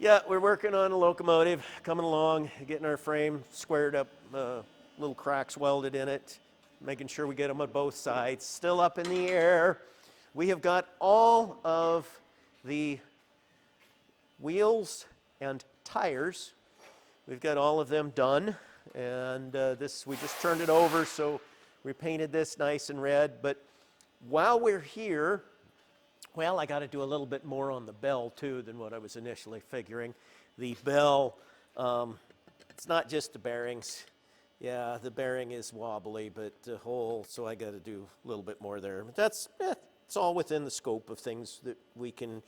Yeah, we're working on a locomotive, coming along, getting our frame squared up, little cracks welded in it, making sure we get them on both sides. Still up in the air. We have got all of the wheels and tires. We've got all of them done, and this we just turned it over, so we painted this nice and red. But while we're here, well, I got to do a little bit more on the bell too than what I was initially figuring. The bell, it's not just the bearings. Yeah, the bearing is wobbly, but the whole, so I got to do a little bit more there. But that's, it's all within the scope of things that we can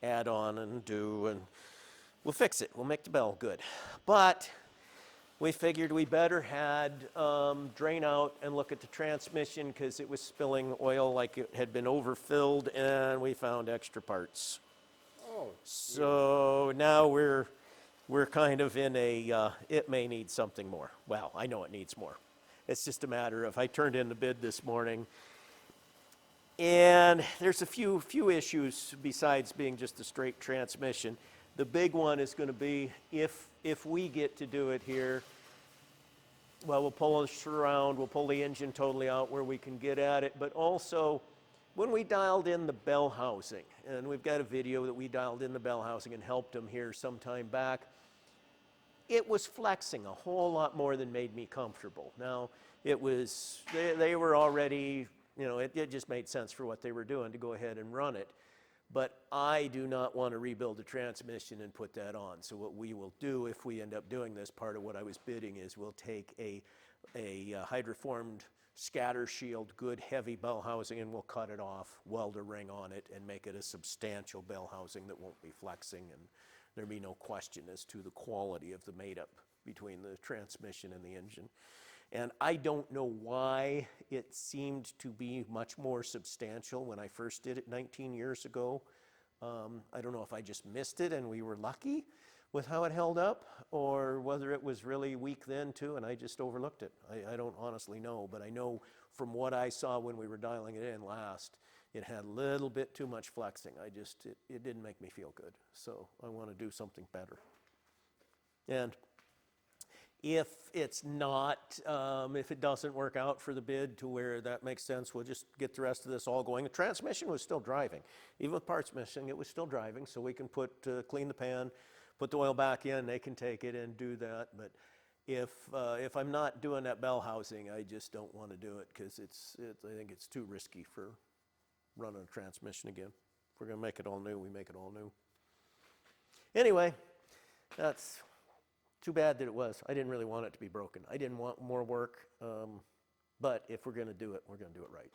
add on and do, and we'll fix it. We'll make the bell good. But we figured we better had drain out and look at the transmission because it was spilling oil like it had been overfilled, and we found extra parts. Oh, So now we're kind of in a it may need something more. Well, I know it needs more. It's just a matter of I turned in the bid this morning, and there's a few issues besides being just a straight transmission. The big one is going to be if we get to do it here, well, we'll pull this around, we'll pull the engine totally out where we can get at it, but also when we dialed in the bell housing, and we've got a video that we dialed in the bell housing and helped them here some time back, it was flexing a whole lot more than made me comfortable. Now, it was, they were already, you know, it just made sense for what they were doing to go ahead and run it. But I do not want to rebuild the transmission and put that on. So what we will do if we end up doing this, part of what I was bidding is we'll take a hydroformed scatter shield, good heavy bell housing, and we'll cut it off, weld a ring on it, and make it a substantial bell housing that won't be flexing, and there'll be no question as to the quality of the made-up between the transmission and the engine. And I don't know why it seemed to be much more substantial when I first did it 19 years ago. I don't know if I just missed it and we were lucky with how it held up, or whether it was really weak then too and I just overlooked it. I don't honestly know, but I know from what I saw when we were dialing it in last, it had a little bit too much flexing. It didn't make me feel good. So I want to do something better. And if it's not, if it doesn't work out for the bid to where that makes sense, we'll just get the rest of this all going. The transmission was still driving. Even with parts missing, it was still driving, so we can clean the pan, put the oil back in, they can take it and do that. But if I'm not doing that bell housing, I just don't want to do it because I think it's too risky for running a transmission again. If we're going to make it all new, we make it all new. Anyway, that's too bad that it was. I didn't really want it to be broken. I didn't want more work, but if we're going to do it, we're going to do it right.